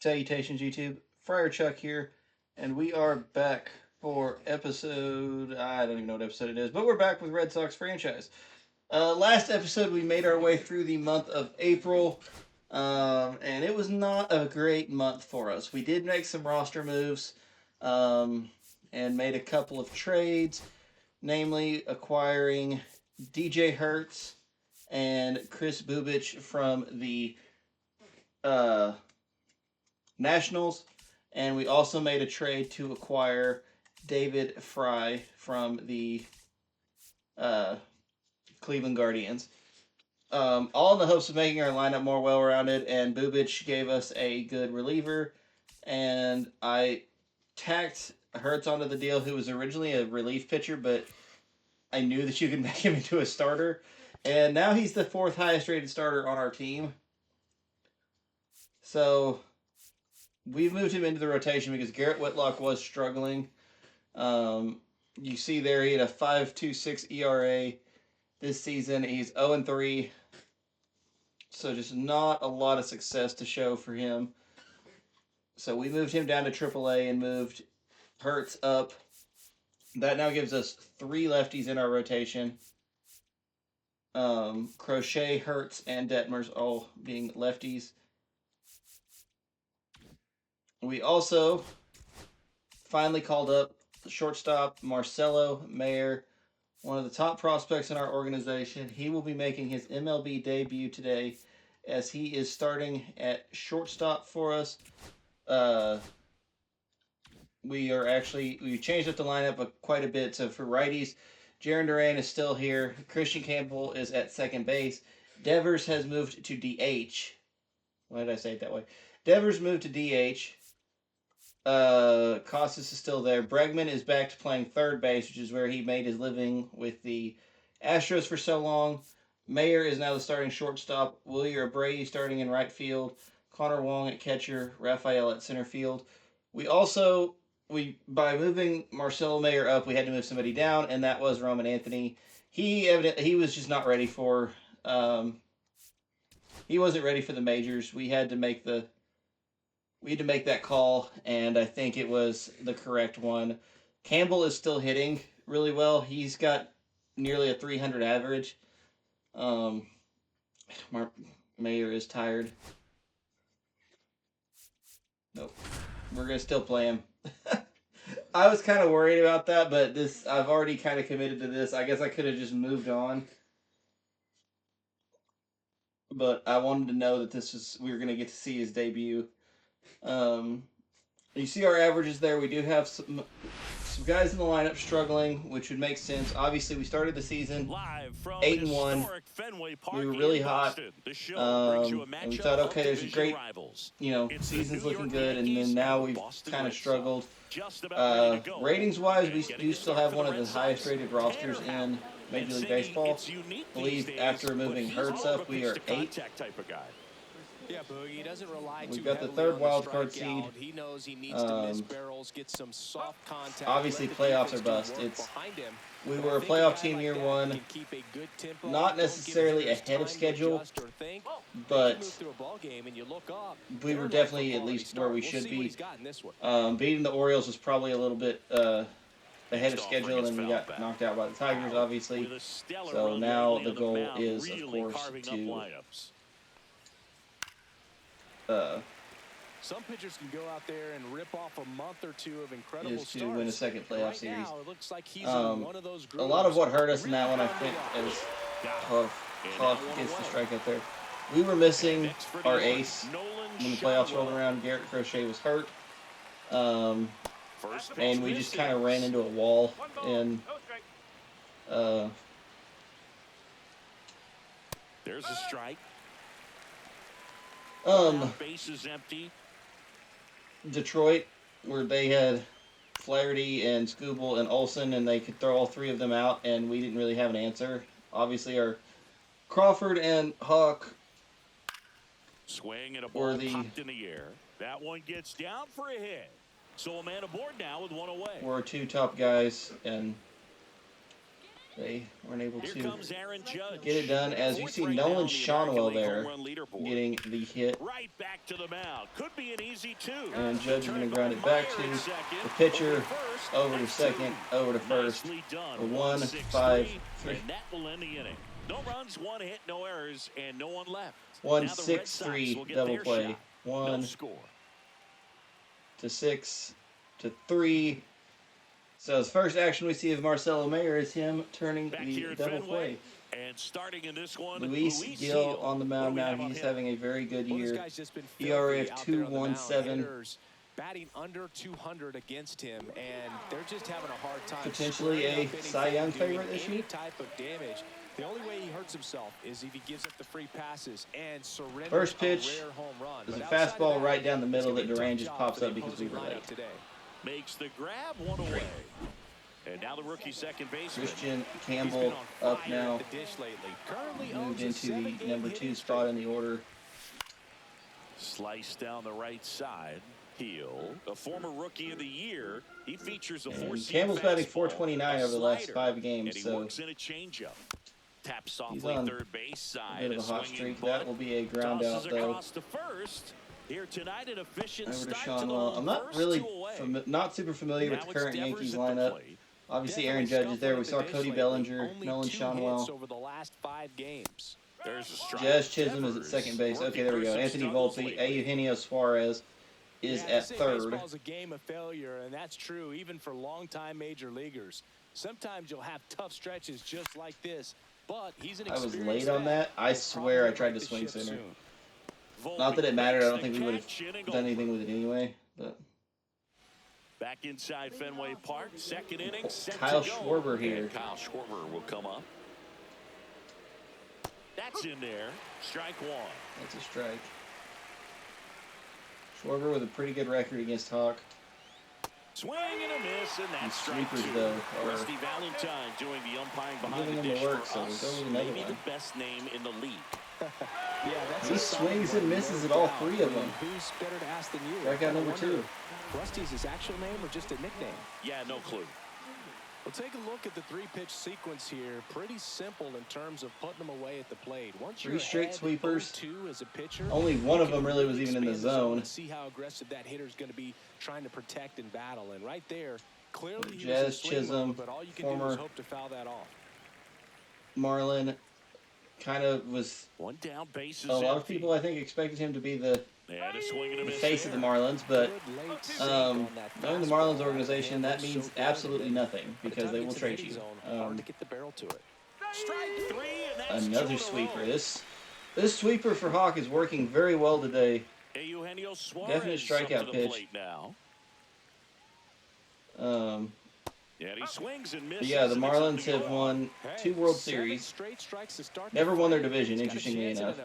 Salutations, YouTube. Friar Chuck here, and we are back for episode. I don't even know what episode it is, but we're back with Red Sox franchise. Last episode, we made our way through the month of April, and it was not a great month for us. We did make some roster moves and made a couple of trades, namely acquiring DJ Hertz and Chris Bubich from the uh, Nationals, and we also made a trade to acquire David Fry from the uh, Cleveland Guardians. All in the hopes of making our lineup more well-rounded, and Bubich gave us a good reliever, and I tacked Hertz onto the deal, who was originally a relief pitcher, but I knew that you could make him into a starter, and now he's the fourth highest rated starter on our team. So we've moved him into the rotation because Garrett Whitlock was struggling. You see there he had a 5.26 ERA this season. He's 0-3, so just not a lot of success to show for him. So we moved him down to AAA and moved Hertz up. That now gives us 3 lefties in our rotation. Crochet, Hertz, and Detmers all being lefties. We also finally called up the shortstop, Marcelo Mayer, one of the top prospects in our organization. He will be making his MLB debut today as he is starting at shortstop for us. We changed up the lineup quite a bit. So for righties, Jarren Duran is still here. Christian Campbell is at second base. Devers has moved to DH. Why did I say it that way? Devers moved to DH. Costas is still there. Bregman is back to playing third base, which is where he made his living with the Astros for so long. Mayer is now the starting shortstop. Wilyer Abreu starting in right field. Connor Wong at catcher. Raphael at center field. By moving Marcelo Mayer up, we had to move somebody down, and that was Roman Anthony. He was just not ready for. He wasn't ready for the majors. We had to make that call, and I think it was the correct one. Campbell is still hitting really well. He's got nearly a 300 average. Mark Mayer is tired. Nope. We're going to still play him. I was kind of worried about that, but I've already kind of committed to this. I guess I could have just moved on. But I wanted to know that we were going to get to see his debut. You see our averages there. We do have some guys in the lineup struggling, which would make sense. Obviously, we started the season 8-1. We were really hot. And we thought, okay, there's a great, season's looking good, and then now we've kind of struggled. Ratings-wise, we do still have one of the highest-rated rosters in Major League Baseball. I believe after moving Hertz up, we are 8. Yeah, Boogie doesn't rely We've got the third wild card seed. He knows he needs to miss barrels, get some soft contact. Obviously, playoffs are bust. We were a playoff team year one, not necessarily ahead of schedule, but we were definitely at least where we should be. Beating the Orioles was probably a little bit ahead of schedule, and then we got knocked out by the Tigers, obviously. So now the goal is, of course, some pitchers can go out there and rip off a month or two of incredible starts. To win a second playoff series. Now, it looks like he's one of those a lot of what hurt us in that one, I think, is Huff gets the strikeout there. We were missing our ace when the playoffs rolled around. Garrett Crochet was hurt. And we just kind of ran into a wall. And there's a strike. Base is empty. Detroit, where they had Flaherty and Skubal and Olsen, and they could throw all 3 of them out, and we didn't really have an answer. Obviously, our Crawford and Hawk swing and a ball popped in the air. That one gets down for a hit. So a man aboard now with one away. We're 2 top guys, and They weren't able Here to comes Aaron Judge. get it done. As you see, Nolan Shonwell there getting the hit. Right back to the mound. Could be an easy two. And Judge is going to ground it back to the pitcher, over to second, over to first. A 1-5-3. And that will end the inning. No runs, one hit, no errors, and no one left. 1-6-3 double play. 1 to 6 to 3. So his first action we see of Marcelo Mayer is him turning the double play. And starting in this one, Luis Gil on the mound now. He's having a very good year. ERA of 2.17. Batting under 200 against him, and they're just having a hard time. Potentially a Cy Young favorite this year. Type of damage. The only way he hurts himself is if he gives up the free passes and surrenders. First pitch a rare home run. is a fastball right down the middle that Duran just pops up because we were late. Makes the grab, one away. And now the rookie second baseman. Christian Campbell up now. Moved into the number 2 spot in the order. Slice down the right side. Heel, a former rookie of the year. He features a and Campbell's batting .429 over the last 5 games, so works in a changeup. Tap softly he's on third base side. a bit of a hot streak. That will be a ground out, though. Across to first. Here tonight, an efficient over to start Shonwell. I'm not really not super familiar with the current Yankees lineup. Obviously, Aaron Judge is there. We saw Cody Bellinger, Nolan Shonwell. Over the last 5 games. Jazz Chisholm is at second base. Okay, there we go. Anthony Volpe, Eugenio Suarez is at third. Baseball's a game of failure, and that's true even for longtime major leaguers. Sometimes you'll have tough stretches just like this, but he's an I was late on that. I swear I tried to swing center. Not that it mattered. I don't think we would have done anything with it anyway. But back inside Fenway Park, second inning. Kyle Schwarber here. And Kyle Schwarber will come up. That's in there. Strike one. That's a strike. Schwarber with a pretty good record against Hawk. Swing and a miss, and that's strike sweepers, 2. though, are Rusty Valentine doing the umpiring behind giving the him dish the work, for so we'll us. go with another Maybe one. the best name in the league. He swings and misses at all 3 of them. Who's better to ask than you? Strikeout number 2. Rusty's his actual name or just a nickname? Yeah, no clue. Well, take a look at the 3-pitch sequence here. Pretty simple in terms of putting them away at the plate. Once 3 straight sweepers. 0-2 as a pitcher, only one of them really was even in the zone. See how aggressive that hitter's going to be trying to protect and battle. And right there, clearly Jazz Chisholm, but all you can former do is hope to foul that off. Marlin, kind of was. One down, bases A lot of empty. people, I think, expected him to be the And a swing and a miss face of the there. Marlins, but Knowing knowing the Marlins organization, that means absolutely nothing because they will trade you. Hard to get the barrel to it. Strike 3, and that's Another 2 in a sweeper. row. This sweeper for Hawk is working very well today. Eugenio Suarez Definite strikeout up to the pitch. plate now. Yeah, And he swings and but misses. yeah, the and it's Marlins up to have go. won 2 World Series. Never Never won their division, interestingly enough.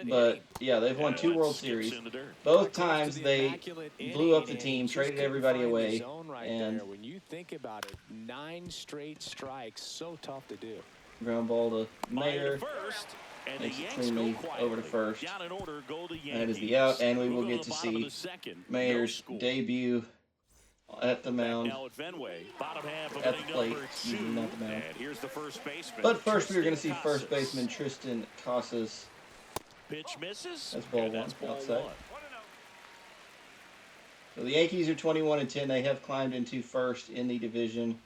But yeah, they've won 2 World Skips Series. in the dirt. Both times they blew up the team, traded everybody away, and when you think about it, 9 straight strikes, so tough to do. ground ball to Mayer Mayer. to first, and the Makes it Yanks cleanly go quietly. over to first. Down in order go the Yankees. That is the out, and we will Move get on to the bottom of see the second. Mayer's No score. debut at the mound. Now at Fenway, bottom half of At the inning plate, number 2. not the mound. And here's the first baseman. But first, we are going to see Tristan first Casas. baseman Tristan Casas. Pitch misses. That's ball and one, that's ball outside. 1. So the Yankees are 21-10. They have climbed into first in the division.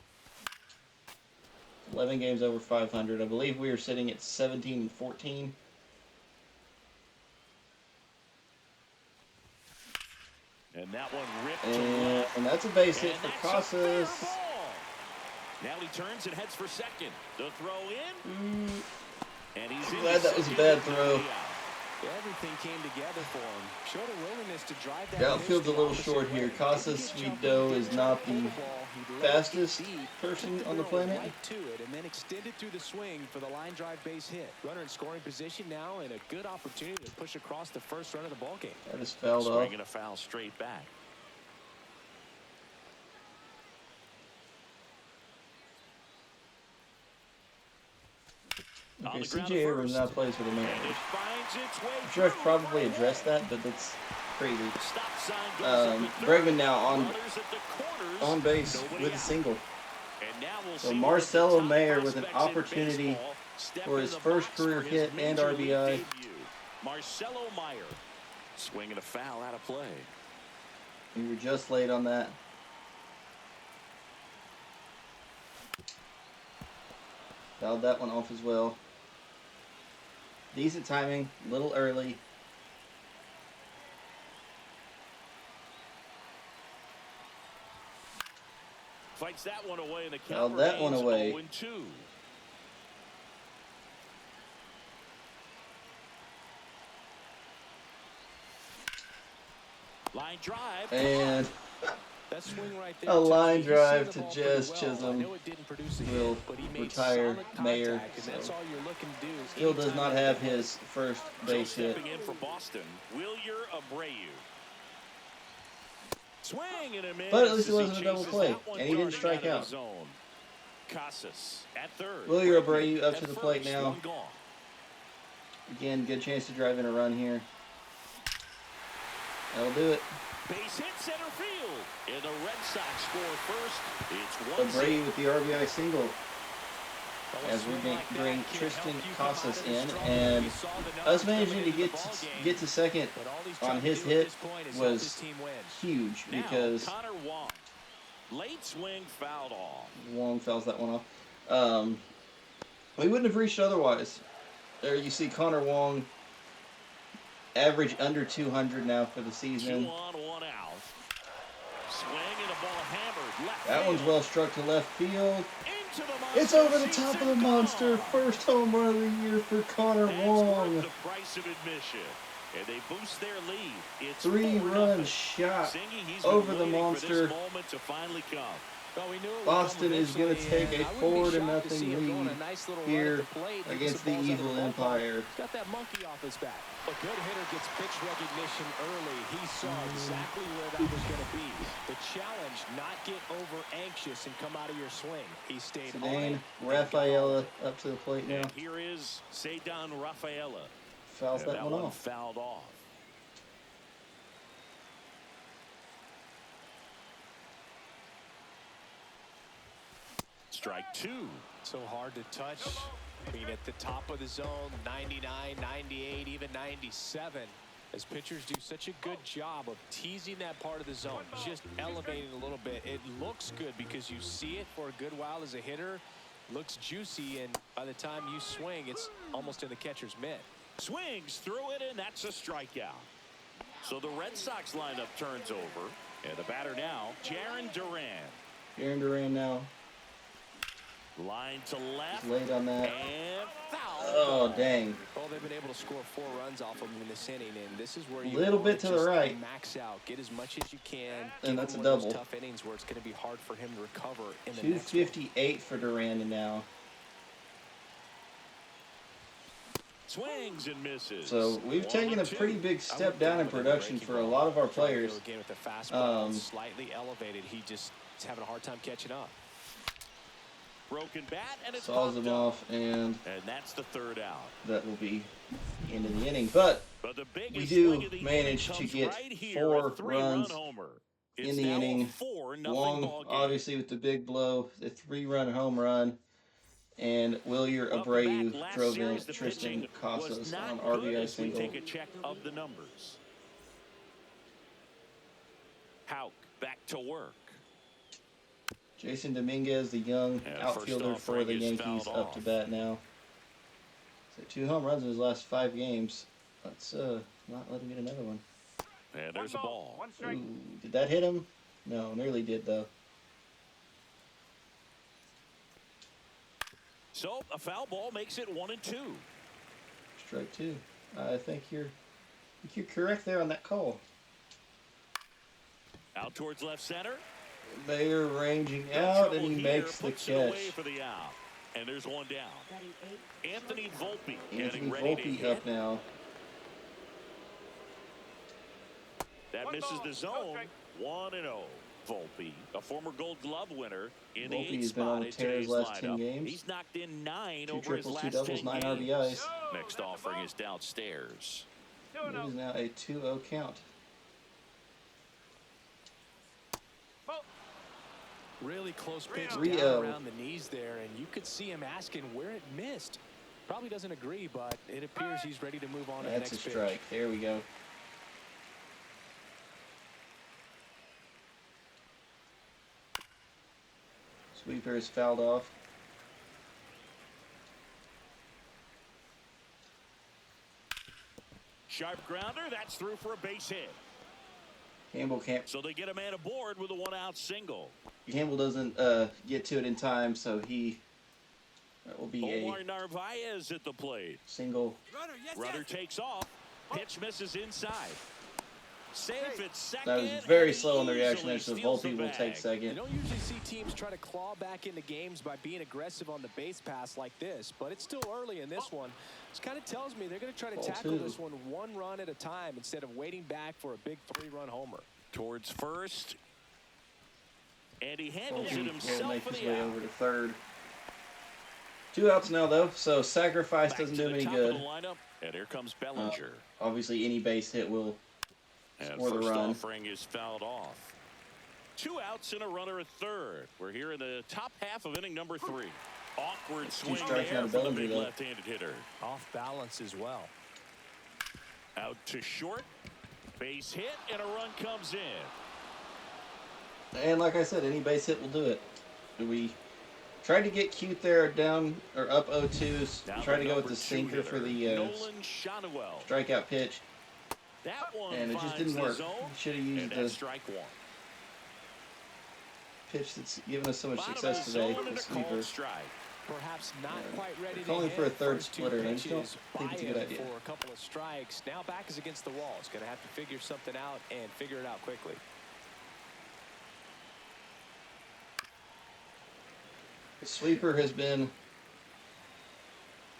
11 games over 500. I believe we are sitting at 17-14. And that one ripped to left. And that's a base hit And for that's a fair Casas. ball. Now he turns and heads for second. The throw in. And he's in Glad that was a bad throw. Everything came together for him. Showed a willingness to drive that The outfield's a pitch the little opposite short way. here. Casas Sweetdo is not the fastest person on the planet. Right to it and then extended through the swing for the line drive base hit. Runner in scoring position now and a good opportunity to push across the first run of the ball game. That is fouled off. Swinging a foul straight back. Okay, C.J. Abrams now plays for the And Mariners. it finds its way. I'm sure I've probably addressed that, but that's crazy. Stop sign goes up at third. Bregman now Runners at the corners. on base Nobody with a out. single. And now we'll So see Marcelo one of the top Mayer with an prospects in opportunity baseball step for in his the first box career for his hit and Major League RBI. debut. Marcelo Mayer swinging a foul out of play. We were just late on that. Fouled that one off as well. Decent timing, a little early. Fights that one away, and the Fouled count that one remains away. 0-2. Line drive. And That swing right there a tells line me he seen drive the to ball Jazz pretty well. I Chisholm know it didn't produce a will hit, but he made retire solid Mayer. contact, and that's So all you're looking to do. still does Anytime not you have get hit. his first So base hit. stepping in for Boston, Wilyer Abreu. Swing and a miss. But at least it as he wasn't a double chases play, that one and he didn't darting strike out. out. Of the zone. Casas at third. Wilyer Bregman Abreu up at to the plate first, now. one gone. Again, good chance to drive in a run here. That'll do it. Base hit center field. And the Red Sox score first. It's 1-0. Abreu with the RBI single Well, a as we swing like bring that can Tristan help you come out Casas of this in, trouble. and We saw the numbers us managing coming to into the ball get game. to second But all he's on trying to his do at hit this point is help his was team win. huge Now, because Connor Wong. Late swing fouled off. Wong fouls that one off. We wouldn't have reached otherwise. There you see Connor Wong average under 200 now for the 2 season. on, 1 out. Swing and a ball hammered left That one's field. well struck to left field. Into the monster. It's over the Seats top of it the monster. gone. First home run of the year for Connor That's Wong. worth the price of admission. And they boost their lead. It's 3-run 4-0. shot Singy, he's been over the waiting for monster. this moment to finally come. Well, we knew it would Boston come is going to eventually, take and a I wouldn't be 4-0 shocked to see him go on lead a nice little run here at the plate, hitting against some the balls out of Evil the ballpark. Empire. He's got that monkey off his back. A good hitter gets pitch recognition early. He saw exactly where that was going to be. The challenge, not get over anxious and come out of your swing. He stayed on Cedane it. Rafaela up to the plate now. And here is Cedane Rafaela. Fouls And that one off. fouled off. Strike 2. So hard to touch. I mean, at the top of the zone, 99, 98, even 97. As pitchers do such a good job of teasing that part of the zone, just elevating a little bit. It looks good because you see it for a good while as a hitter. Looks juicy, and by the time you swing, it's almost in the catcher's mitt. Swings through it, and that's a strikeout. So the Red Sox lineup turns over. And the batter now, Jarren Duran. Aaron Duran now. Line to left. Late on that. And foul. Oh, dang. Well, they've been able to score 4 runs off of him in this inning, and this is where you Little wanna bit to the just right. max out, get as much as you can. And give that's him a one of double. those tough innings where it's going to be hard for him to recover in the next one. 258 for Duran now. Swings and misses. So we've taken a 1-2. pretty big I step would've down gone in with another production breaking for a ball. lot of our Trying to players. go again with the fastball, Um, slightly elevated. He just is having a hard time catching up. Broken bat, and it's Saws popped him up. off, and And that's the third out. that will be the end of the inning. But But the biggest we do swing of the manage inning to comes get right here, 4 a 3-run runs homer. in It's the now a inning. 4-0 Wong, ball game. obviously, with the big blow, the 3-run home run, and Wilyer Welcome Abreu back. Last drove in series, the Tristan pitching Casas was on not good RBI as we single. take a check of the numbers. Houck back to work. Jason Dominguez, the young And outfielder first for the offering is Yankees, fouled up to off. bat now. So 2 home runs in his last 5 games. Let's not let him get another one. And there's a ball. Ooh, did that hit him? No, nearly did though. So a foul ball makes it 1-2. Strike 2. I think you're correct there on that call. Out towards left center. Mayer ranging No out, and trouble he here, makes the puts it away catch. for the out. And there's one down. Anthony Volpe Anthony getting ready to Volpe hit. up now. That misses the zone. 1-0. Volpe, a former Gold Glove winner in the Volpe 8th has been on spot a in tear his today's last 10 lineup. games. He's knocked in 9 2 over his triples, 2 last doubles, 10 9 games. RBIs. Next offering is downstairs. It is now a 2-0 count. Really close pitch 3-0. down around the knees there, and you could see him asking where it missed. Probably doesn't agree, but it appears he's ready to move on to the That's next a strike. There we go. Sweeper is fouled off. Sharp grounder. That's through for a base hit. Campbell can't. So they get a man aboard with a one-out single. Campbell doesn't get to it in time, so that will be Omar a Narvaez at the plate. single. Runner takes off. Pitch misses inside. Safe at second. That was very and slow in the reaction there, easily so steals the Volpe will take bag. second. You don't usually see teams try to claw back into games by being aggressive on the base pass like this, but it's still early in this one. This kind of tells me they're going to try to Ball tackle two. this one run at a time instead of waiting back for a big 3-run homer. Towards first. And he handles Volpe it will himself make for his the way out. over to third. 2 outs now, though, so sacrifice Back doesn't to do the him any top good. of the lineup, and here comes Bellinger. Obviously, any base hit will And score the first run. offering is fouled off. 2 outs and a runner at third. We're here in the top half of inning number 3. Awkward swing strikes there out of from the Bellinger, big though. left-handed hitter. Off balance as well. Out to short. Base hit, and a run comes in. And like I said, any base hit will do it. We tried to get cute there, down or up 0-2s. Now Tried the to go with number the 2 sinker for hitter, the Nolan Shotwell. strikeout pitch, That one and it just finds didn't the work. zone, Should have and used that's the strike 1. pitch that's given us so much Bottom of success the today, zone and the a called sweeper. strike. Perhaps not Yeah. quite ready to Calling hit. for a third First 2 splitter, and I just don't pitches think it's a good by him idea. for a couple of strikes. Now back is against the wall. He's going to have to figure something out and figure it out quickly. The sweeper has been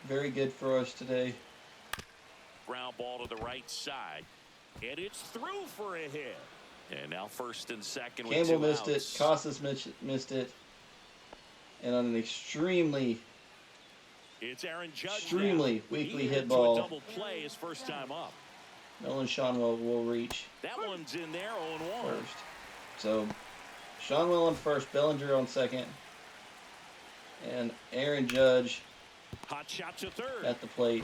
very good for us today. Ground ball to the right side. And it's through for a hit. And now first and second with Campbell 2 missed it. outs. Costas missed it. And on an It's Aaron Judge extremely now. weakly He hit into a ball. double play his first time up. Nolan Shotwell will reach That one's in there, 0-1. first. So, Shotwell on first, Bellinger on second, and Aaron Judge Hot shot to third. at the plate.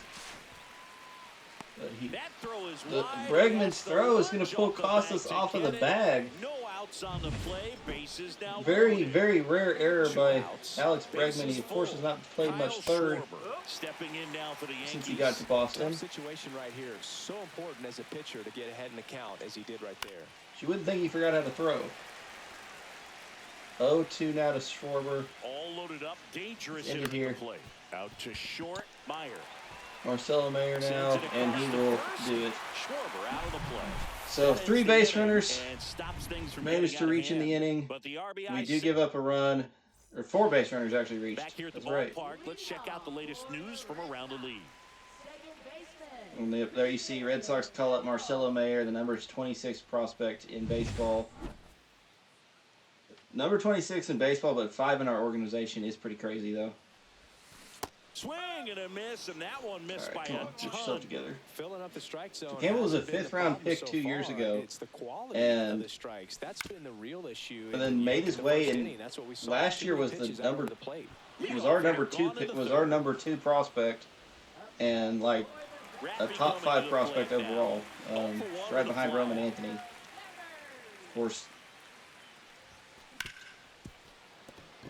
But That throw is the wide. Bregman's That's the throw is going lunge to pull off the bag Costas to off of the get it. bag. No outs on the play. Bases now Very, loaded. very rare error 2 by outs. Alex Bases Bregman. He, of course, full. has not played much Kyle third Schwarber stepping in now for the Yankees. since he got to Boston. Tough situation right here. So important as a pitcher to get ahead in the count as he did right there. You wouldn't think he forgot how to throw. 0-2 now to Schwarber. All loaded up. Dangerous Ended hitter here. at the plate. Out to short. Meyer. Marcelo Mayer now, Sends it and across he the will first. do it. Schwarber out of the play. So, That 3 ends the base inning runners. and stops things from Managed getting to out of reach in the hand. inning. But the RBI We do six- give up a run, or 4 base runners actually reached. Back here at the That's right. ballpark, let's check out the latest news from around the league. And there you see Red Sox call up Marcelo Mayer, the number 26 prospect in baseball. Number 26 in baseball, but 5 in our organization is pretty crazy, though. Swing and a miss, and that one All missed right, by come a on, get yourself ton. together. Filling up the strike zone. Campbell was a hasn't been the 5th round problem pick so 2 years far. ago. It's the quality And- of the strikes. That's been the real issue. And then made his way in. That's what we saw. Last Too year many was the pitches out number. over the plate. He was our number Leadoff 2 hitter pick, gone to was the our third. number 2 prospect, and like a Rappy top coming 5 to the prospect plate now. overall. 0 for 1 Right with a behind fly. Roman Anthony. Of course.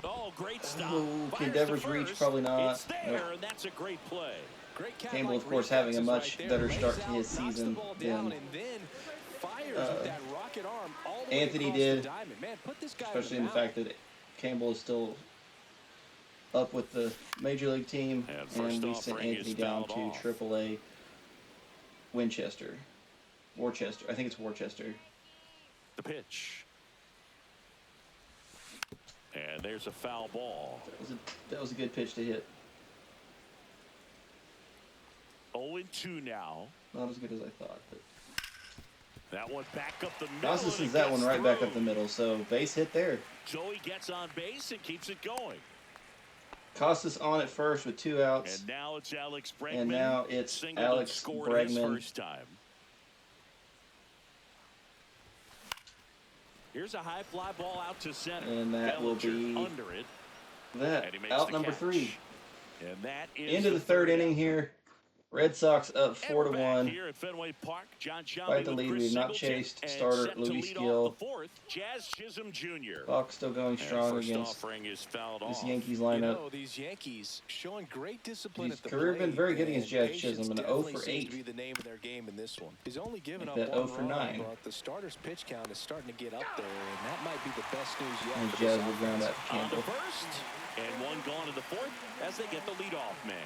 Oh, great stop. Oh, Fires can to Devers reach? first. Probably not. It's there, Nope. and that's a great play. Great cat Campbell, like of course, having a reflexes much right there. better Lays start to out, his knocks the season ball down, than and then fires uh, with that rocket arm all the way Anthony across did, the diamond. Man, put this guy especially in in the fact that Campbell is still up with the Major League team, And and first we sent offering is Anthony down to fouled off. AAA Winchester. Worcester. I think it's Worcester. The pitch. And there's a foul ball. That was a good pitch to hit. 0-2 now. Not as good as I thought, but That one back up the middle. Costas and sends it that one gets right back up the through. middle. So base hit there. So he gets on base and keeps it going. Costas on at first with 2 outs. And now it's Alex Bregman. And now it's Singleton Alex scored his Bregman. first time. Here's a high fly ball out to center. And that will Bellinger be under it. that. And he makes Out the number catch. 3. And that is Into the third inning here. Red Sox up And we're back 4-1. here at Fenway Park. John Despite the Sciambi with lead, Chris we've not Singleton, chased and starter set to Louis lead Gill. off the fourth, Jazz Chisholm Jr. Fox still going And strong first against offering is fouled this off. Yankees You lineup. know, these Yankees showing great discipline His at the career plate. been very good against Jazz Patience Chisholm, an 0 definitely for seems 8. to be the name of their game in this one. He's only given Like up that one 0 for run, 9. but the starter's pitch count is starting to get up there, and that might be the best news yet. And for Jazz this will ground offense. out On to Campbell. first, and one gone in the fourth as they get the leadoff man.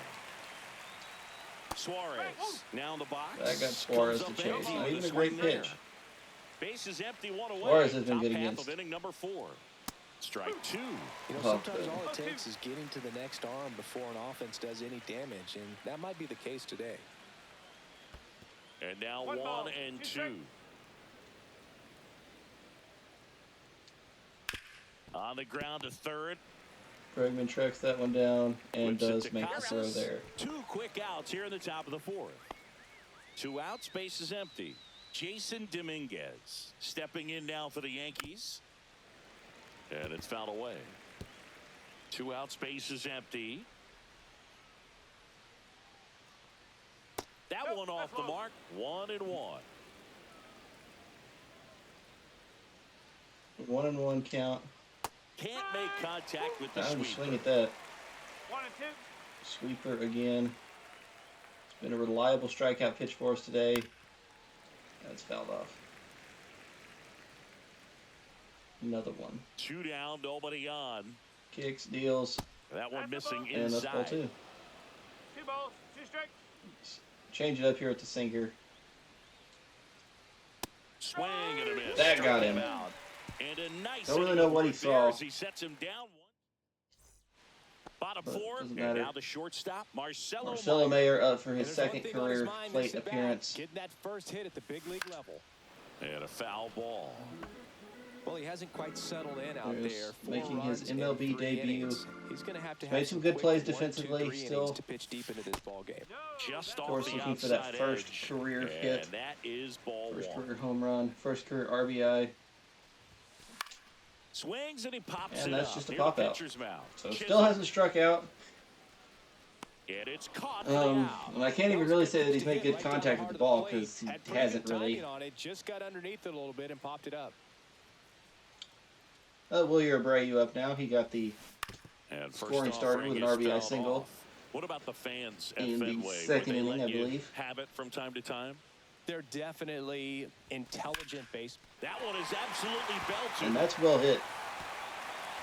Suarez now in the box. That got Suarez to Comes up chase. empty Not with even a swing great there. pitch. Base is empty, one away. Suarez has been Top good half against. of inning number 4. Strike 2. You know, Oh, sometimes good. all it takes is getting to the next arm before an offense does any damage, and that might be the case today. And now 1 and 2. On the ground to third. Bregman tracks that one down and Whips it does to make a throw Casas. there. 2 quick outs here in the top of the 4th. 2 outs, base is empty. Jason Dominguez stepping in now for the Yankees. And it's fouled away. 2 outs, base is empty. That one off the mark. 1 and 1. 1-1 count. Can't make contact with the Time to swing sweeper. at that. 1 and 2. Sweeper again. It's been a reliable strikeout pitch for us today. That's fouled off. Another one. 2 down, nobody on. Kicks, deals, That one missing and that's ball inside. 2. 2 balls, 2 strikes. Change it up here at the sinker. Swing and a miss. That got Struck him. out. And a nice Don't really inning know of what he work there saw. as he sets him down. Bottom But 4, doesn't and matter. now the shortstop, Marcelo Marcelo Mayer. Mayer up for And his there's one second thing on his career mind, plate that's about appearance. getting that first hit at the big league level. And a foul ball. Well, he hasn't quite settled in out There's there. 4 making his runs in MLB 3 debut. innings. He's going to have to Made have some good quick plays 1, 2, defensively 3 still. innings to pitch deep into this ball game. Just Of off course, the looking for that outside first edge. career And hit. that is ball First 1. career home run, first career RBI. Swings and he pops And it that's up just a near the pop out. pitcher's mouth. So Chisholm. still hasn't struck out. And it's caught for the out. And I can't even really say that he's made good contact with the ball because he Had pretty hasn't good really. timing on it, just got underneath it a little bit and popped it up. Wilyer Abreu up now. He got the And first scoring starter offering with an is RBI fouled single. off. What about the fans at In the Fenway? second Would they inning, let I you believe. have it from time to time? They're definitely intelligent base. That one is absolutely belted. And that's well hit.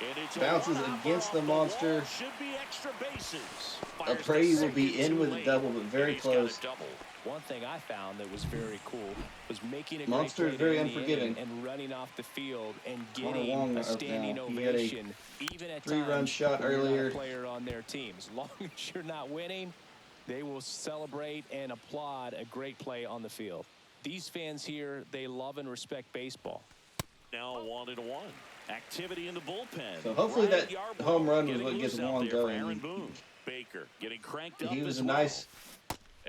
And it's a bounces one-hopper against off the wall. monster. Should be extra bases. Fires to Abreu will second be in too with a late. double, but very And he's got a close. double. One thing I found that was very cool was making a Monster great is play very to end the unforgiving. inning and running off the field and Connor getting Wong a up standing now. He had a ovation, even at 3-run times shot when you're not a earlier. player on their team. As long as you're not winning, they will celebrate and applaud a great play on the field. These fans here, they love and respect baseball. Now 1-1. Activity in the bullpen. So hopefully Brian that Yarbrough home run was getting what gets loose out Wong there for going. Aaron Boone. Baker getting cranked up He was as a well. nice,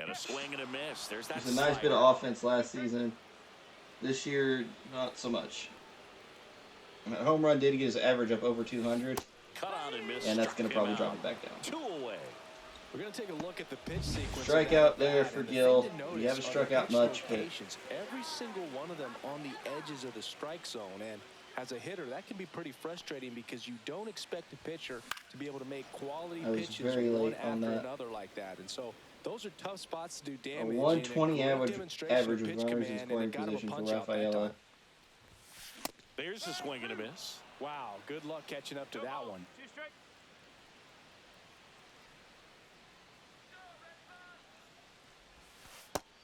And a swing and a miss. There's that it was a nice bit slider. of offense last season. This year, not so much. And that home run did get his average up over 200, Cut on and miss. and that's Struck going to him probably out. drop it back down. 2 away. We're going to take a look at the pitch sequence. Strikeout there for And the thing Gill. to You notice haven't are struck the out pitch much, but locations. Every single one of them on the edges of the strike zone. And as a hitter, that can be pretty frustrating because you don't expect a pitcher to be able to make quality I was pitches very one late on after that. another like that. And so those are tough spots to do a damage. 120 and a great average demonstration of with pitch runners in command, and scoring it got him a position for punch out that Rafaela. time. There's a swing and a miss. Wow, good luck catching up to that one. 2 strikes.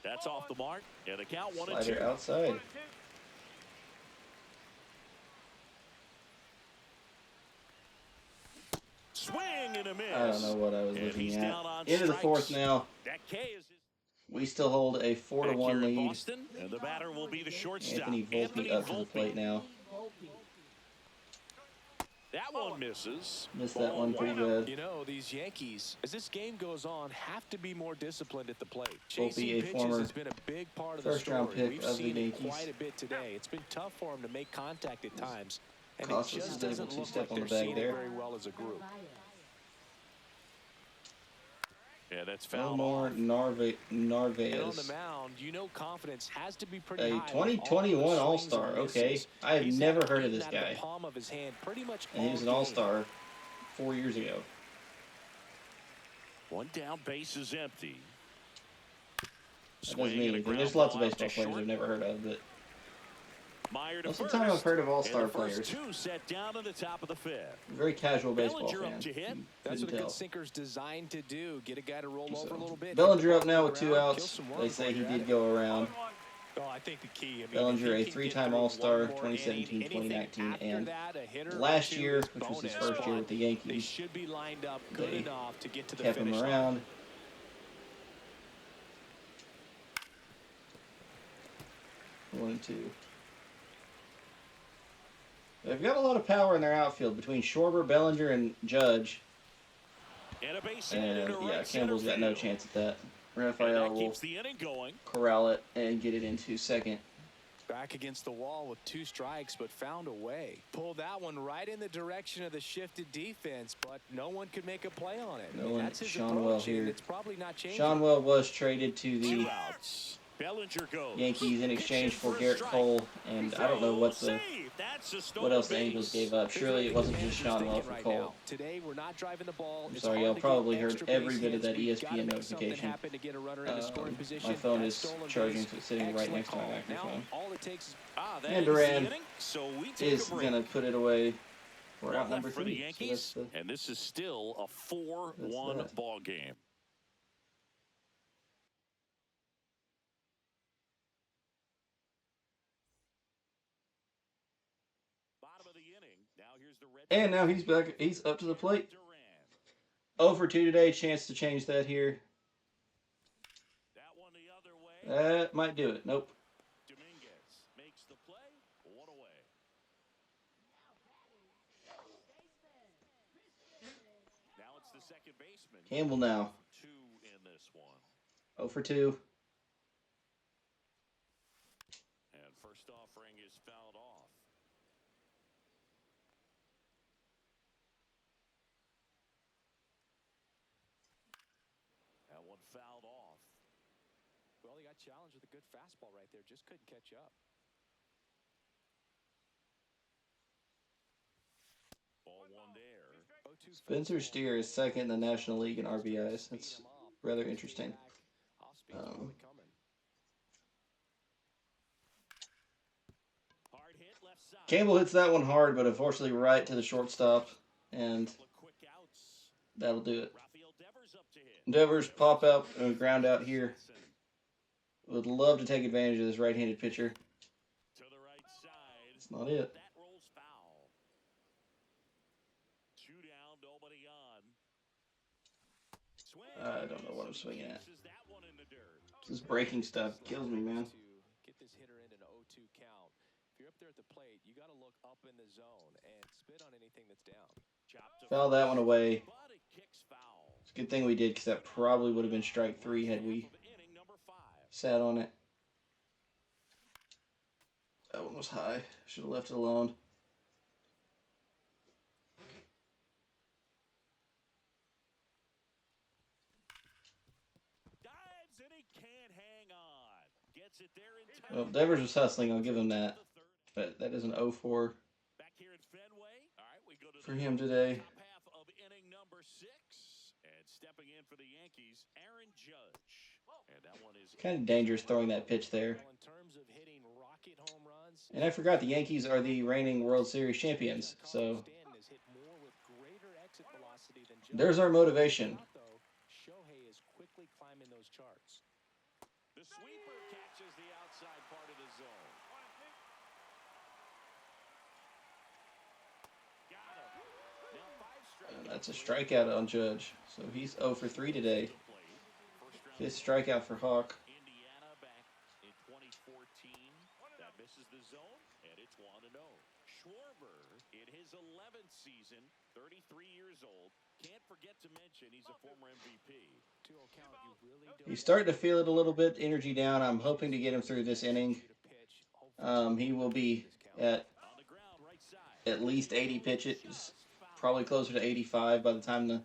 That's off the mark. And a count 1-2. Slider outside. 1 and 2. Swing and a miss. I don't know what I was And looking he's at. down on Into the fourth strikes. now. That K is his We still hold a back 4-1 here in lead. Boston, and the batter will be the shortstop. Anthony Volpe up to the plate now. That one misses. Missed that one pretty Ball good. You know, these Yankees, as this game goes on, have to be more disciplined at the plate. Volpe, Chasing a pitches former has been a big part of the first-round story. pick We've of the seen it Yankees. quite a bit today. It's been tough for them to make contact at times, and it Costas is just able doesn't to look step like on the they're bag seeing there. it very well as a group. Yeah, that's fouled Omar off. And on the Narvaez, mound, you know confidence has to be pretty a high. with 2021 all those All-Star. swings and Okay, misses. I have He's never had heard of beaten this out of guy, the palm of his hand pretty much and he was an all game. All-Star 4 years ago. One down, base is empty. That doesn't mean anything. There's lots of baseball players I've never heard of, but Meyer to most of the first, time I've heard of and All-Star the first players. two set down in the top of the fifth. Very casual baseball Bellinger up fan. to hit. You That's couldn't what a tell. good sinker's designed to do. Get a guy to roll over a little So, bit. Bellinger hit up the now ball with on 2 the ground, outs. kill some They runs say while he you're at did it. go around. Oh, I think the key. I mean, Bellinger, if a he can get 3-time through All-Star, one more 2017, inning, anything 2019, after and that, a hitter or last two year, is which was his bonus, first year but with the they Yankees, should be lined up good they enough to get to the kept him finish line. around. 1-2. They've got a lot of power in their outfield between Schwarber, Bellinger, and Judge. And a base hit And into yeah, right Campbell's center got no field. chance at that. And Rafael that will keeps the inning going. corral it and get it into second. Back against the wall with 2 strikes, but found a way. Pulled that one right in the direction of the shifted defense, but no one could make a play on it. No And one- that's his Seanwell approach, and here. it's probably not changing. Seanwell was traded to 2 the outs. Bellinger goes. Yankees in exchange Pitching for a Garrett strike. Cole, and I don't know what the Save. That's a what stolen else the base. Angels gave up. Here's Surely what it wasn't the just manager's Seanwell thinking for right Cole. now. Today we're not driving the ball. I'm It's sorry, hard y'all to get probably heard extra every base bit of hits. that We've ESPN gotta make something notification. happen to get a runner into scoring position. My phone That is stolen charging, base, so it's sitting right excellent next to my call. microphone. Now all it takes is That And ends the Duran inning, so we take is a break. going to put it away. We're out One number left for the 3. Yankees, So that's and this is still a 4-1 that. ball game. Bottom of the inning. Now here's the Red and now he's back. He's up to the plate. Duran. 0 for 2 today. Chance to change that here. That one the other way. That might do it. Nope. Dominguez makes the play. 1 away. Now it's the second baseman. Campbell now. 2 in this one. 0 for 2. And first offering is fouled off. That one fouled off. Well, he got challenged with a good fastball right there. Just couldn't catch up. Ball one there. 0-2 Spencer fastball. Steer is second in the National League in RBIs. That's rather interesting. Off-speed's really coming. Hard hit left side. Campbell hits that one hard, but unfortunately right to the shortstop, and Couple of quick outs. that'll do it. Rafael Devers up to hit. Devers pop out and ground out here. Would love to take advantage of this right-handed pitcher. To the right side. That's not it. That rolls foul. 2 down, nobody on. Swing. I don't know what I'm swinging at. Kisses that one in the dirt. This breaking stuff kills me, man. To get this hitter in an 0-2 count. If you're up there at the plate, you got to look up in the zone and spit on anything that's down. Chopped to Foul that one away. but it kicks foul. It's a good thing we did, because that probably would have been strike 3 had we Half of inning number 5. sat on it. That one was high. Should have left it alone. Dives and he can't hang on. Gets it there in time. Well, Devers was hustling. I'll give him that. But that is an 0-4 Back here at Fenway. All right, we go to for the him today. top half of inning number 6. And stepping in for the Yankees, Aaron Judge. And that one is Kind of dangerous throwing that pitch there. Well, in terms of hitting rocket home runs, And I forgot the Yankees are the reigning World Series champions. So Stanton has hit more with greater exit velocity than Judge. there's our motivation. Though, Shohei is quickly climbing those charts. the sweeper catches the outside part of the zone. Got him. Now 5 strikeouts. And that's a strikeout on Judge. So he's 0 for 3 today. Fifth strikeout for Hawk. Indiana back in 2014. That Misses the zone, and it's 1-0. Schwarber in his 11th season, 33 years old. Can't forget to mention he's a former MVP. 2-0 count, you really don't. He's starting to feel it a little bit, energy down. I'm hoping to get him through this inning. He will be at On the ground, right side. at least 80 pitches, probably closer to 85 by the time the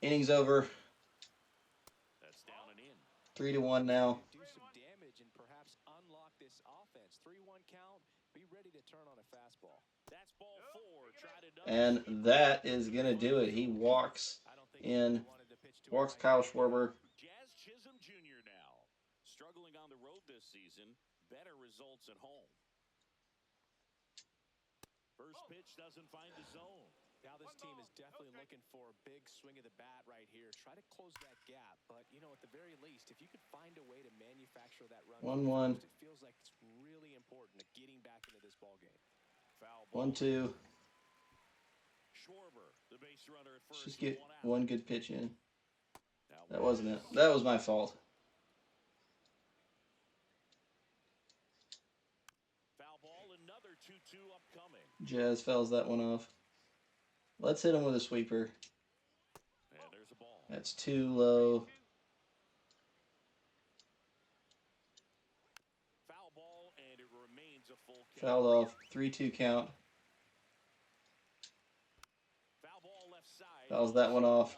inning's over. That's down and in. 3-1 now. Do some damage and perhaps unlock this offense. 3-1 count. Be ready to turn on a fastball. That's ball 4. Tried it. And that is going to do it. He walks walks Kyle Schwarber. Jazz Chisholm Jr. now. Struggling on the road this season. Better results at home. First pitch doesn't find the zone. Now this team is definitely looking for a big swing of the bat right here. Try to close that gap. But, you know, at the very least, if you could find a way to manufacture that run, 1-1. it feels like it's really important to getting back into this ball game. Foul ball. 1-2. Schwarber, the base runner at first. Just get one out. one good pitch in. Now That wasn't it. That was my fault. foul ball, another 2-2 upcoming. Jazz fouls that one off. Let's hit him with a sweeper. And there's a ball. That's too low. Foul ball, and it remains a full count. Fouled off. 3-2 count. Foul ball left side. Fouls that one off.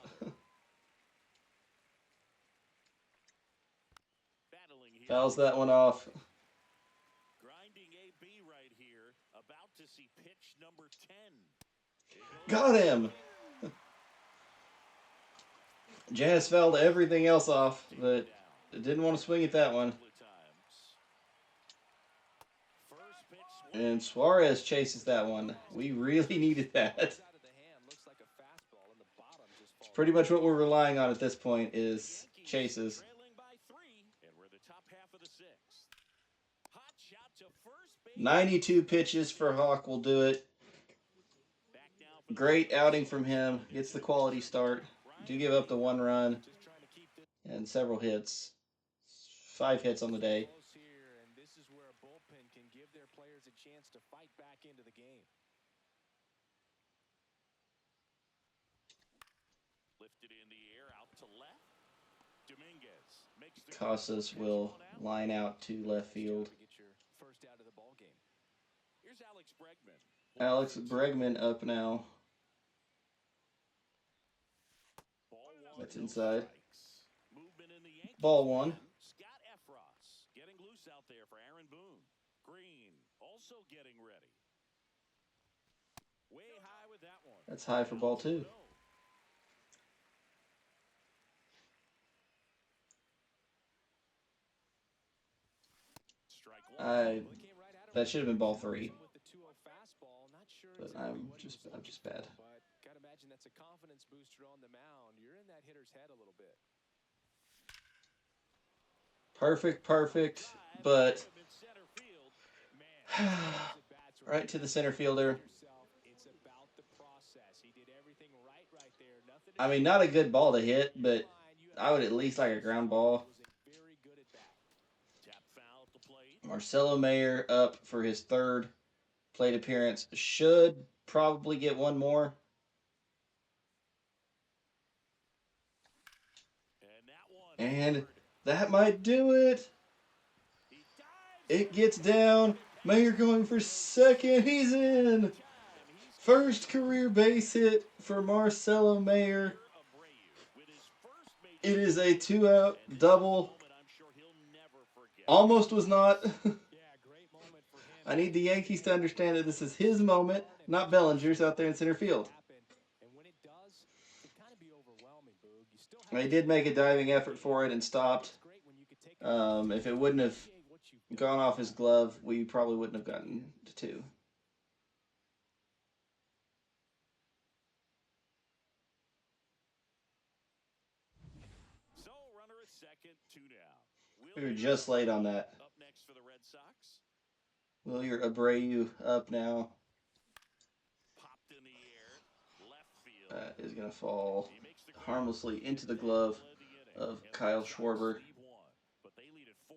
Battling here. Fouls that one off. Grinding AB right here. About to see pitch number 10. Got him! Jazz fouled everything else off, but didn't want to swing at that one. First pitch swing. And Suarez chases that one. We really needed that. Out of the hand, looks like a fastball, and the bottom just falls. Pretty much what we're relying on at this point is Yankees chases. Trailing by 3, and we're the top half of the 6th. Hot shot to first base. 92 pitches for Hawk will do it. Back now for the Great outing from him. Gets the quality start. Do give up the 1 run Just trying to keep this and several hits. 5 hits on the day. close here, and this is where a bullpen can give their players a chance to fight back into the game. lifted in the air out to left. Dominguez makes the Casas will line out to left field. To get your first out of the ball game. Here's Alex Bregman. Alex Bregman up now. Ball 1, That's no inside. strikes. Movement in the Yankees. Ball 1. Scott Efros getting loose out there for Aaron Boone. Green also getting ready. Way high with that one. That's high for ball 2. Strike one. I Well, it came right at him. that should have been ball 3. With the 2-0 fastball, not sure But exactly I'm what he just was I'm looking just bad. for, But gotta imagine that's a confidence booster on the mound. You're in that hitter's head a little bit. Perfect, but In center field. Man, right to the center fielder. It's about the process. He did everything right there. Nothing I mean, not a good ball to hit, but I would at least like a ground ball. was a very good at bat. tap foul at the plate. Marcelo Mayer up for his 3rd plate appearance. Should probably get one more. And that one. And that might do it. He dives. It gets down. Mayer going for 2nd. He's in. First career base hit for Marcelo Mayer. Abreu with his first major It is a 2-out double. moment I'm sure he'll never forget. Almost was not. Yeah, great moment for him. I need the Yankees to understand that this is his moment, not Bellinger's out there in center field. And when it does, it can kind of be overwhelming, Boog. You still have They did make a diving effort for it and stopped. It's great when you could take If it wouldn't have what you've gone off his glove, we probably wouldn't have gotten to 2. So runner at second, 2 down. We were just late on that. Up next for the Red Sox. Wilyer Abreu up now. Popped in the air. Left field. That is going to fall He makes the grab. harmlessly into the glove Led the inning. of And the Kyle Red Sox Schwarber. lead one, but they lead it 4-1.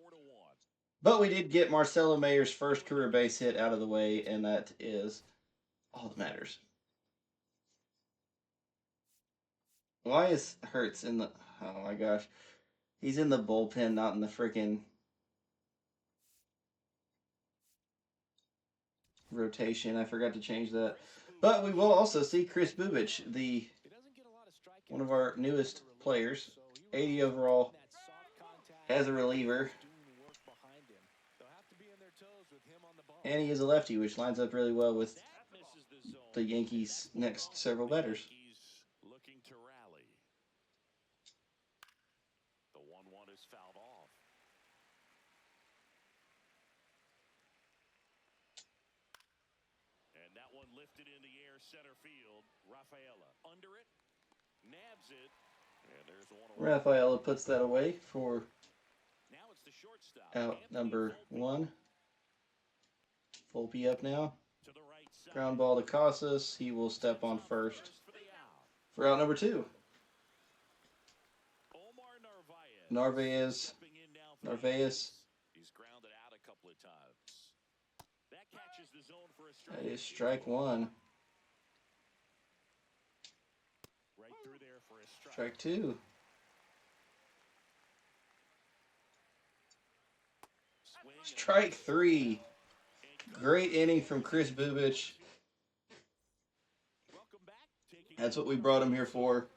But we did get Marcelo Mayer's first career base hit out of the way, and that is all that matters. Why is Hurts in the... Oh my gosh. He's in the bullpen, not in the freaking rotation. I forgot to change that. But we will also see Chris Bubich, one of our newest players, 80 overall, as a reliever. And he is a lefty, which lines up really well with the Yankees' next several batters. Looking to rally. The 1-1 is fouled off. And that one lifted in the air center field. Rafaela under it, nabs it, and there's a 1-1. Rafaela puts that away for Now it's the shortstop. out number 1. Volpe up now. To the right side. Ground ball to Casas. He will step on first for out number 2. Omar Narvaez. Narvaez. Stepping in now for the Narvaez. Yankees. He's grounded out a couple of times. That catches the zone for a strike. That is strike 1. Right through there for a strike. Strike 2. Swing and Strike 3. Great inning from Chris Bubich. welcome back. Taking That's what we brought him here for.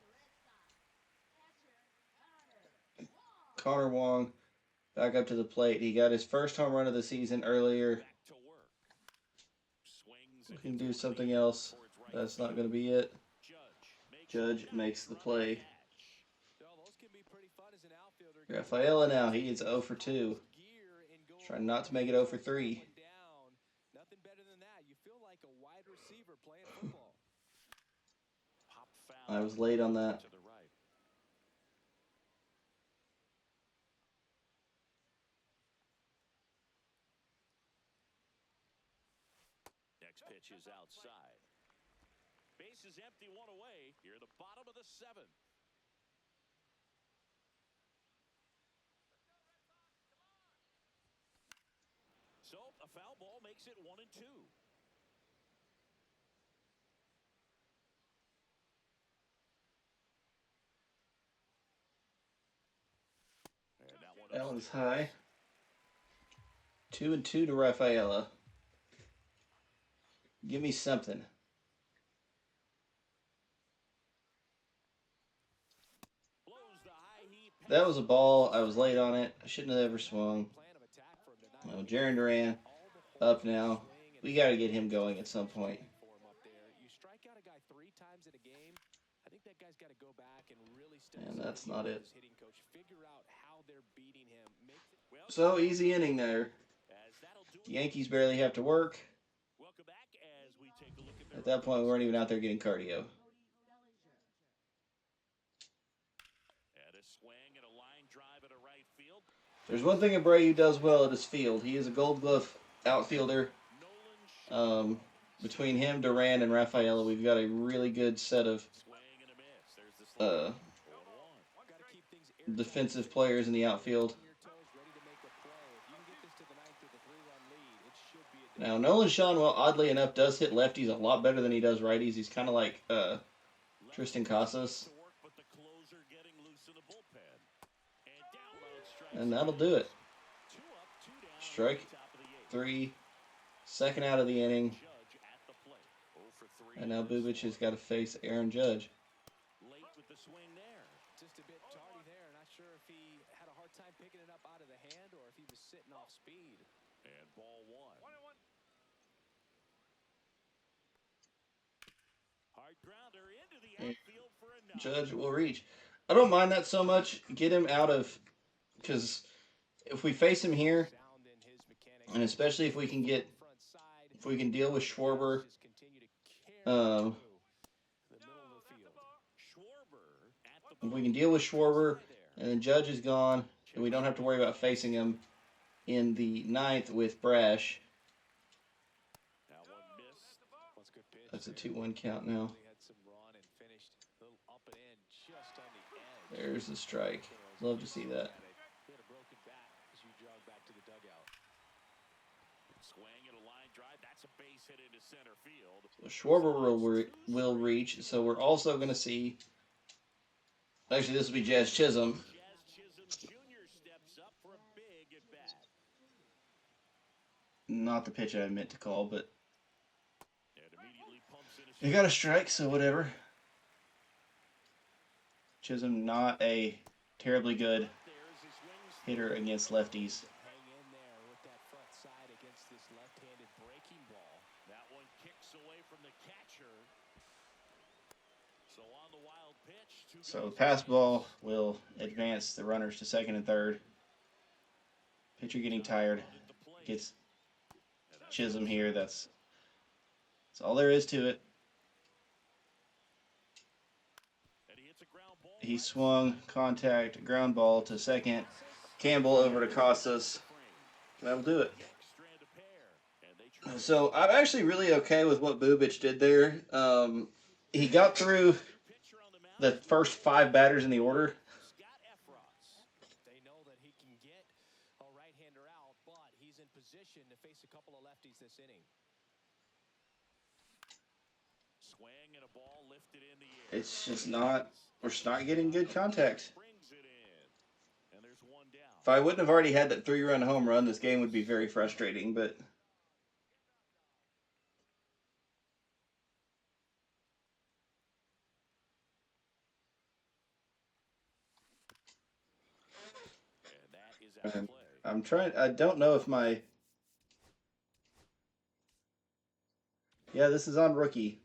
Connor Wong back up to the plate. He got his first home run of the season earlier. back to work. Swings We and can hits do it something right else. towards right That's not field. going to be it. Judge Makes the play. Those can be pretty fun as an outfielder. Rafaela now. He is 0 for 2. Trying not to make it 0 for 3. Nothing better than that. You feel like a wide receiver playing football. Pop foul I was late on that. to the right. Next pitch is outside. Base is empty, 1 away. Here, the bottom of the 7th. So a foul ball makes it 1-2. And That one's high. 2-2 to Rafaela. Give me something. blows the high heat pitch. That was a ball. I was late on it. I shouldn't have ever swung. Plan of attack for him tonight. Well, Jaron Duran up now. We got to get him going at some point. For him up there. You strike out a guy 3 times in a game. I think that guy's got to go back and really step And aside that's not it. his hitting coach. Figure out how they're beating him. Well, So easy inning there. as that'll do it. Yankees barely have to work. Welcome back as we take a look at the At that point, we weren't even out there getting cardio. and a swing and a line drive at a right field. There's one thing Abreu does well at his field. He is a Gold Glove outfielder. Nolan Between him, Duran, and Rafaela, we've got a really good set of swing and a miss. There's the slow 1-1. Got to keep things air defensive players in the outfield. on your toes, ready to make a play. If you can get this to the 9th with a 3-run lead, it should be a Now, Nolan Shawwell, oddly enough, does hit lefties a lot better than he does righties. He's kind of like Tristan Casas. To work, but the closer getting loose in the bullpen. And download strikes. And that'll do it. 2 up, 2 down. Strike Top of the 8th. 3. Second out of the inning. Judge at the plate. 0 for 3. And now Bubich has got to face Aaron Judge. Late with the swing there. just a bit tardy there. Not sure if he had a hard time picking it up out of the hand or if he was sitting off speed. And ball 1. 1-1. Hard grounder into the outfield for a knock. Judge will reach. I don't mind that so much. Get him out of, because if we face him here, Sound in his mechanics. and especially if we can get, Front side, if we can deal with Schwarber, just continue to carry um, through the middle of the field. Schwarber at the if we can deal with Schwarber, and then Judge is gone, and we don't have to worry about facing him in the 9th with Brash. That one missed. That's a good pitch. That's a there. 2-1 count now. Really had some run and finished a little up and in just on the edge. There's the strike. Love to see that. He had a broken bat as you jog back to the dugout. Swing and a line drive. That's a base hit into center field. So Schwarber will reach. So we're also going to see. Actually, this will be Jazz Chisholm. Jazz Chisholm Jr. steps up for a big at bat. Not the pitch I meant to call, but And immediately pumps in a he got a strike, so whatever. Chisholm not a terribly good there as he swings. hitter against lefties. Hang in there with that front side against this left-handed breaking ball. That one kicks away from the catcher. So on the wild pitch. So the pass ball will advance the runners to second and third. Pitcher getting tired. Gets Chisholm here. That's all there is to it. He swung, contact, ground ball to second. Campbell over to Costas. That'll do it. So I'm actually really okay with what Bubic did there. He got through the first 5 batters in the order. They know that he can get a right-hander out, but he's in position to face a couple of lefties this inning. Swing and a ball lifted in the air. It's just not, we're just not getting good contact. Brings it in. And there's one down. If I wouldn't have already had that 3-run home run, this game would be very frustrating, but And that is out of play. I'm trying, I don't know if my, yeah, this is on rookie.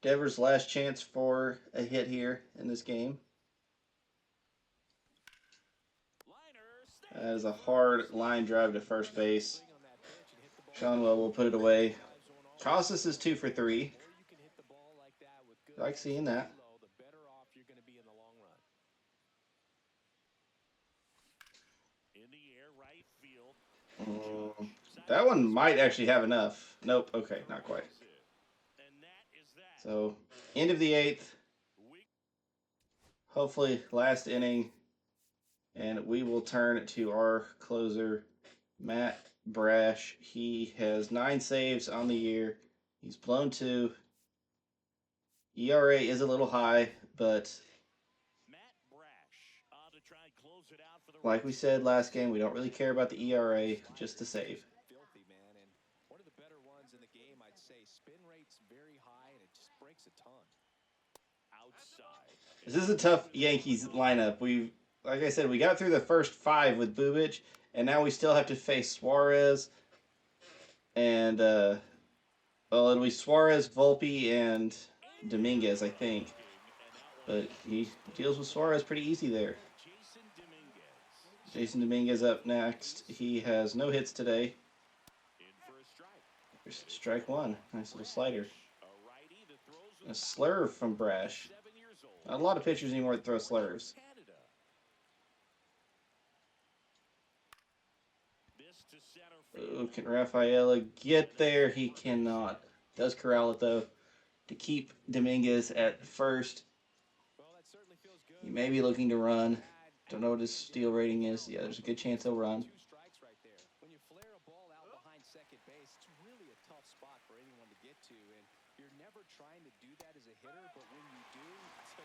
Devers' last chance for a hit here in this game. That is a hard line drive to first base. Seanwell will put it away. Costas is 2 for 3. I like seeing that. In the air, right field. That one might actually have enough. Nope. Okay, not quite. And that is that. So, end of the 8th. Hopefully, last inning. And we will turn to our closer, Matt Brash. He has 9 saves on the year. He's blown 2. ERA is a little high, but Matt Brash to try and close it out for the like we said last game, we don't really care about the ERA, just the save. Filthy, man, and one of the better ones in the game, I'd say. Spin rate's very high, and it just breaks a ton. outside. This is a tough Yankees lineup. Like I said, we got through the first 5 with Bubic, and now we still have to face Suarez, and it'll be Suarez, Volpe, and Dominguez, I think. But he deals with Suarez pretty easy there. Jason Dominguez up next. He has no hits today. There's strike 1. Nice little slider. A slurve from Brash. Not a lot of pitchers anymore that throw slurves. Oh, can Rafaela get there? He cannot. Does corral it, though, to keep Dominguez at first. He may be looking to run. Don't know what his steal rating is. Yeah, there's a good chance he'll run. 2 strikes right there. When you flare a ball out behind second base, it's really a tough spot for anyone to get to, and you're never trying to do that as a hitter, but when you do,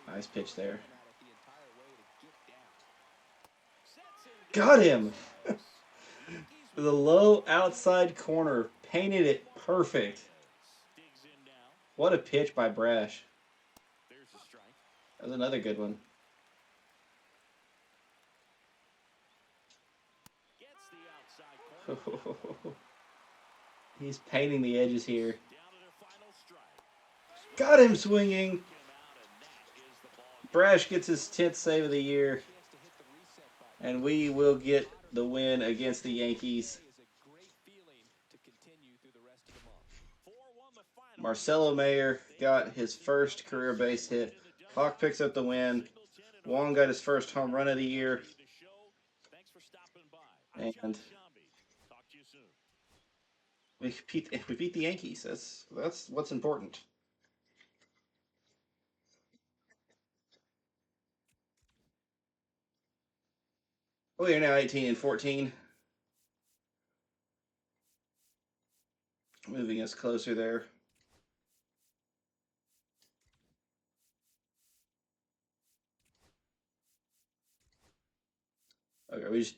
Nice pitch there. the entire way to get down. Got him! The low outside corner. Painted it perfect. What a pitch by Brash. That was another good one. He's painting the edges here. Got him swinging. Brash gets his 10th save of the year. And we will get the win against the Yankees. Marcelo Mayer got his first career base hit. Hawk picks up the win. Wong got his first home run of the year. And We beat the Yankees. That's what's important. We are now 18-14, moving us closer there. Okay, this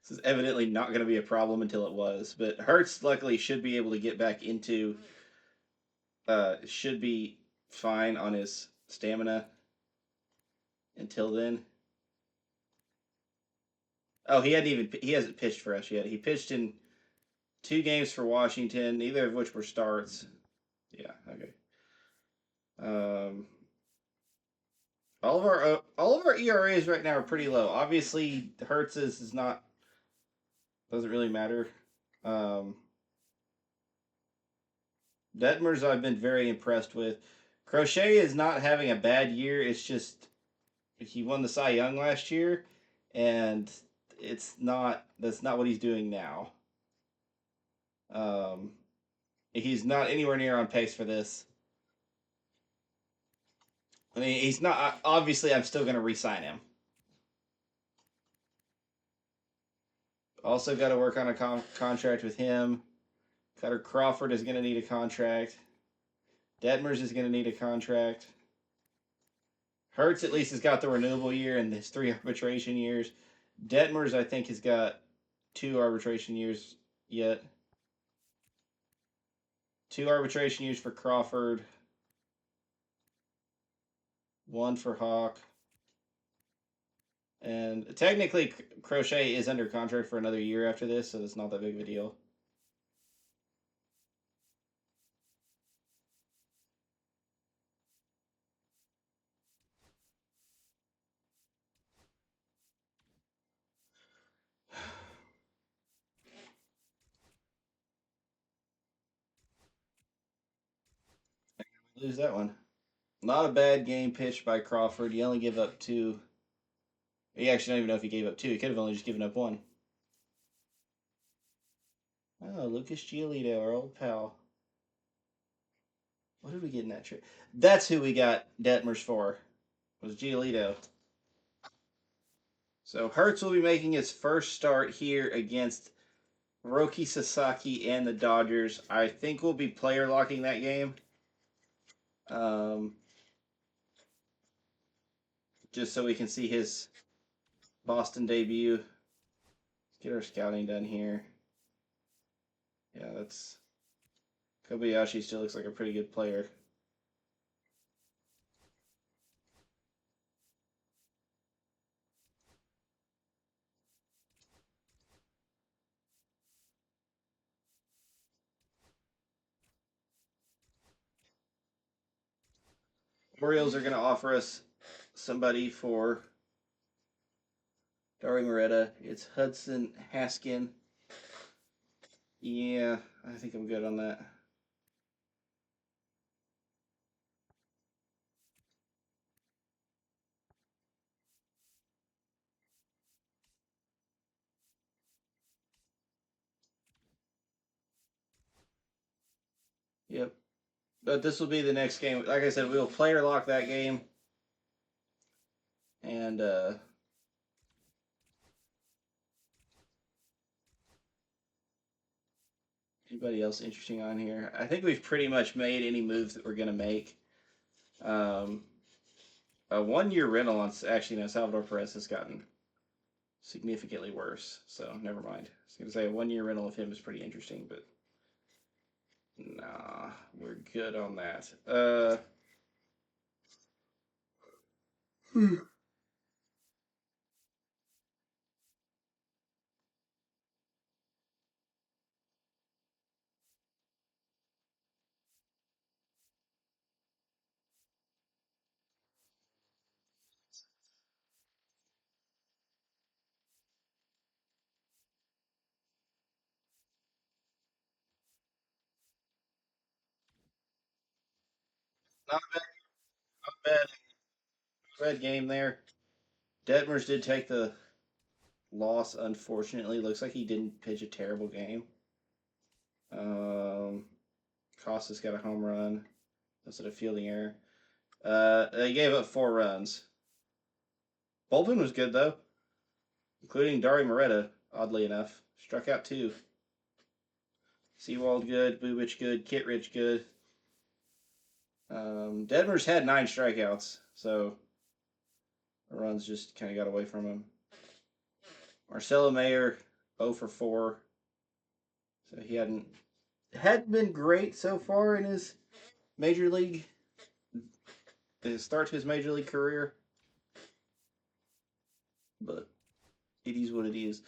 is evidently not going to be a problem until it was, but Hertz luckily should be able to get back into. Should be fine on his stamina until then. Oh, he hasn't pitched for us yet. He pitched in 2 games for Washington, neither of which were starts. Yeah, okay. All of our ERAs right now are pretty low. Obviously, Hertz is not doesn't really matter. Detmers I've been very impressed with. Crochet is not having a bad year. It's just he won the Cy Young last year, and that's not what he's doing now. He's not anywhere near on pace for this. I mean, he's not. Obviously, I'm still going to re-sign him. Also, got to work on a contract with him. Cutter Crawford is going to need a contract. Detmers is going to need a contract. Hertz at least has got the renewable year and his 3 arbitration years. Detmers, I think, has got 2 arbitration years yet. 2 arbitration years for Crawford. 1 for Hawk. And technically, Crochet is under contract for another year after this, so it's not that big of a deal. Lose that one. Not a bad game pitched by Crawford. He only gave up 2. He actually don't even know if he gave up 2. He could have only just given up 1. Oh, Lucas Giolito, our old pal. What did we get in that trade? That's who we got Detmers for. Was Giolito. So Hertz will be making his first start here against Roki Sasaki and the Dodgers. I think we'll be player locking that game. Just so we can see his Boston debut. Let's get our scouting done here. Yeah, that's Kobayashi still looks like a pretty good player. Orioles are going to offer us somebody for Dari Moreta. It's Hudson Haskin. Yeah, I think I'm good on that. Yep. But this will be the next game. Like I said, we'll player lock that game. And anybody else interesting on here? I think we've pretty much made any moves that we're going to make. A 1-year rental on actually no Salvador Perez has gotten significantly worse. So never mind. I was going to say a 1-year rental of him is pretty interesting, but nah, we're good on that. Not bad, bad game there. Detmers did take the loss, unfortunately. Looks like he didn't pitch a terrible game. Costas got a home run instead of fielding error. They gave up 4 runs. Bullpen was good, though, including Dari Moreta, oddly enough. Struck out 2. Seawald good, Bubic good, Kittredge good. Detmers had 9 strikeouts, so the runs just kind of got away from him. Marcelo Mayer, 0 for 4. So he hadn't been great so far in his start to his major league career. But it is what it is.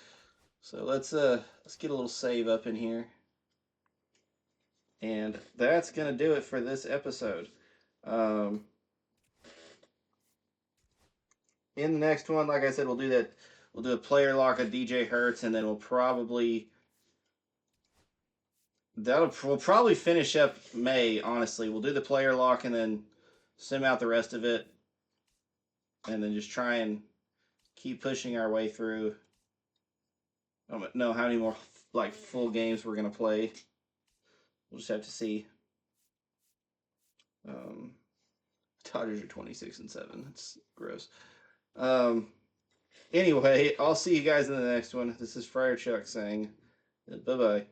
So let's get a little save up in here. And that's gonna do it for this episode. In the next one, like I said, we'll do a player lock of DJ Hertz, and then we'll probably finish up May, honestly. We'll do the player lock and then sim out the rest of it. And then just try and keep pushing our way through. I don't know how many more full games we're going to play. We'll just have to see. Dodgers are 26-7. It's gross. Anyway, I'll see you guys in the next one. This is Friar Chuck saying bye-bye.